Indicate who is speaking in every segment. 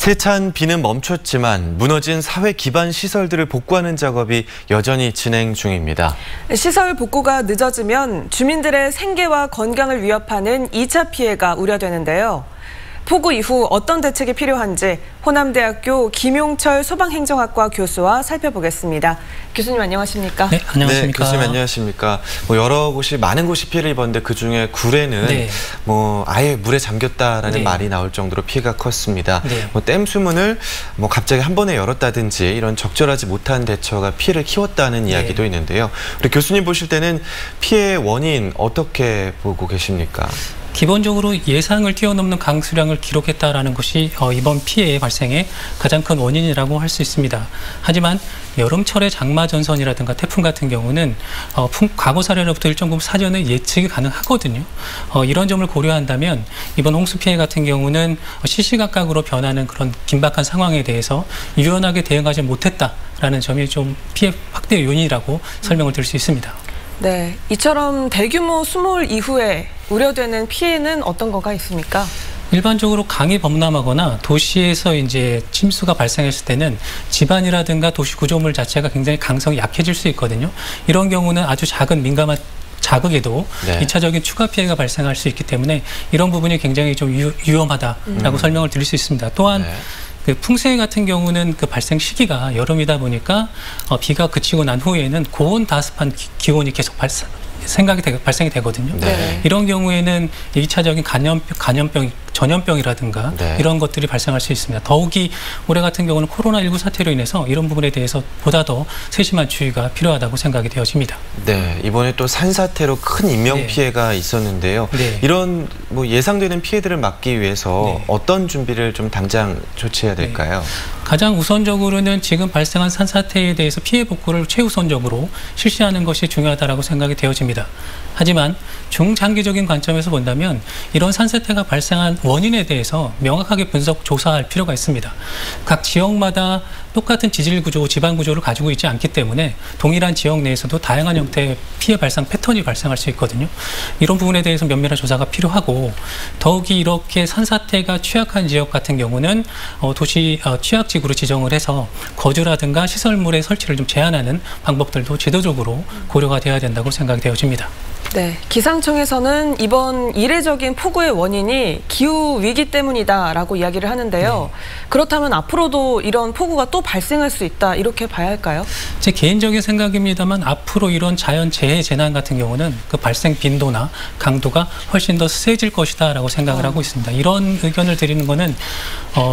Speaker 1: 세찬 비는 멈췄지만 무너진 사회 기반 시설들을 복구하는 작업이 여전히 진행 중입니다.
Speaker 2: 시설 복구가 늦어지면 주민들의 생계와 건강을 위협하는 2차 피해가 우려되는데요. 폭우 이후 어떤 대책이 필요한지 호남대학교 김용철 소방행정학과 교수와 살펴보겠습니다. 교수님 안녕하십니까?
Speaker 3: 네, 안녕하십니까?
Speaker 1: 네, 교수님 안녕하십니까? 여러 곳이 많은 곳이 피해를 입었는데 그중에 구례는 아예 물에 잠겼다라는 말이 나올 정도로 피해가 컸습니다. 댐 수문을 갑자기 한 번에 열었다든지 이런 적절하지 못한 대처가 피해를 키웠다는 이야기도 있는데요. 우리 교수님 보실 때는 피해 원인 어떻게 보고 계십니까?
Speaker 3: 기본적으로 예상을 뛰어넘는 강수량을 기록했다라는 것이 이번 피해 발생의 가장 큰 원인이라고 할 수 있습니다. 하지만 여름철의 장마 전선이라든가 태풍 같은 경우는 과거 사례로부터 일정 부분 사전에 예측이 가능하거든요. 이런 점을 고려한다면 이번 홍수 피해 같은 경우는 시시각각으로 변하는 그런 긴박한 상황에 대해서 유연하게 대응하지 못했다라는 점이 좀 피해 확대 요인이라고 설명을 드릴 수 있습니다.
Speaker 2: 네, 이처럼 대규모 수몰 이후에 우려되는 피해는 어떤 거가 있습니까?
Speaker 3: 일반적으로 강이 범람하거나 도시에서 이제 침수가 발생했을 때는 집안이라든가 도시 구조물 자체가 굉장히 강성이 약해질 수 있거든요. 이런 경우는 아주 작은 민감한 자극에도 2차적인 추가 피해가 발생할 수 있기 때문에 이런 부분이 굉장히 좀 위험하다라고 설명을 드릴 수 있습니다. 또한 그 풍세 같은 경우는 그 발생 시기가 여름이다 보니까 비가 그치고 난 후에는 고온 다습한 기온이 계속 발생이 되거든요. 이런 경우에는 2차적인 전염병이라든가 이런 것들이 발생할 수 있습니다. 더욱이 올해 같은 경우는 코로나19 사태로 인해서 이런 부분에 대해서 보다 더 세심한 주의가 필요하다고 생각이 되어집니다.
Speaker 1: 네, 이번에 또 산사태로 큰 인명 피해가 있었는데요. 이런 예상되는 피해들을 막기 위해서 어떤 준비를 좀 당장 조치해야 될까요?
Speaker 3: 가장 우선적으로는 지금 발생한 산사태에 대해서 피해 복구를 최우선적으로 실시하는 것이 중요하다고 생각이 되어집니다. 하지만 중장기적인 관점에서 본다면 이런 산사태가 발생한 원인에 대해서 명확하게 분석, 조사할 필요가 있습니다. 각 지역마다 똑같은 지질 구조, 지반 구조를 가지고 있지 않기 때문에 동일한 지역 내에서도 다양한 형태의 피해 발생 패턴이 발생할 수 있거든요. 이런 부분에 대해서 면밀한 조사가 필요하고 더욱이 이렇게 산사태가 취약한 지역 같은 경우는 도시 취약지구로 지정을 해서 거주라든가 시설물의 설치를 좀 제한하는 방법들도 제도적으로 고려가 돼야 된다고 생각이 되어집니다.
Speaker 2: 네, 기상청에서는 이번 이례적인 폭우의 원인이 기후위기 때문이다라고 이야기를 하는데요. 그렇다면 앞으로도 이런 폭우가 또 발생할 수 있다, 이렇게 봐야 할까요?
Speaker 3: 제 개인적인 생각입니다만 앞으로 이런 자연재해 재난 같은 경우는 그 발생 빈도나 강도가 훨씬 더 세질 것이다라고 생각을 하고 있습니다. 이런 의견을 드리는 거는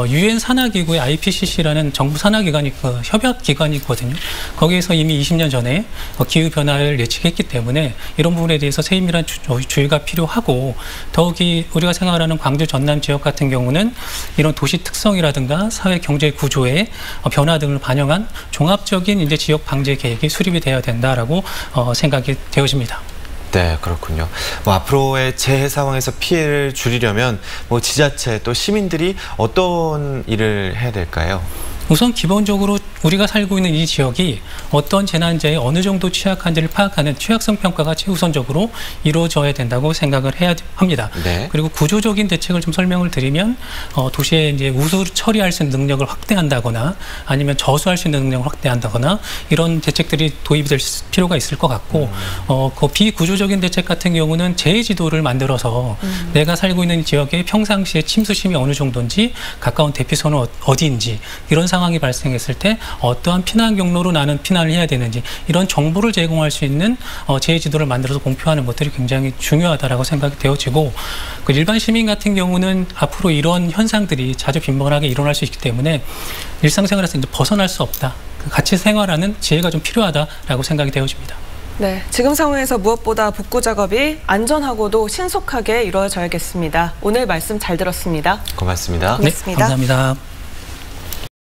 Speaker 3: UN 산하기구의 IPCC라는 정부 산하기관이 협약기관이 있거든요. 거기에서 이미 20년 전에 기후변화를 예측했기 때문에 이런 부분에 대해서 세밀한 주의가 필요하고 더욱이 우리가 생각하는 광주 전남 지역 같은 경우는 이런 도시 특성이라든가 사회 경제 구조의 변화 등을 반영한 종합적인 이제 지역 방제 계획이 수립이 되어야 된다라고 생각이 되어집니다.
Speaker 1: 네, 그렇군요. 앞으로의 재해 상황에서 피해를 줄이려면 지자체 또 시민들이 어떤 일을 해야 될까요?
Speaker 3: 우선 기본적으로 우리가 살고 있는 이 지역이 어떤 재난자에 어느 정도 취약한지를 파악하는 취약성 평가가 최우선적으로 이루어져야 된다고 생각을 해야 합니다. 그리고 구조적인 대책을 좀 설명을 드리면 도시에 이제 우수 처리할 수 있는 능력을 확대한다거나 아니면 저수할 수 있는 능력을 확대한다거나 이런 대책들이 도입이 될 필요가 있을 것 같고 그 비구조적인 대책 같은 경우는 재해 지도를 만들어서 내가 살고 있는 지역의 평상시에 침수심이 어느 정도인지 가까운 대피소는 어디인지 이런 상황이 발생했을 때 어떠한 피난 경로로 나는 피난을 해야 되는지 이런 정보를 제공할 수 있는 재해 지도를 만들어서 공표하는 것들이 굉장히 중요하다라고 생각이 되어지고 그 일반 시민 같은 경우는 앞으로 이런 현상들이 자주 빈번하게 일어날 수 있기 때문에 일상생활에서 이제 벗어날 수 없다. 같이 생활하는 지혜가 좀 필요하다라고 생각이 되어집니다.
Speaker 2: 네, 지금 상황에서 무엇보다 복구 작업이 안전하고도 신속하게 이루어져야겠습니다. 오늘 말씀 잘 들었습니다.
Speaker 1: 고맙습니다.
Speaker 2: 고맙습니다.
Speaker 3: 네, 감사합니다.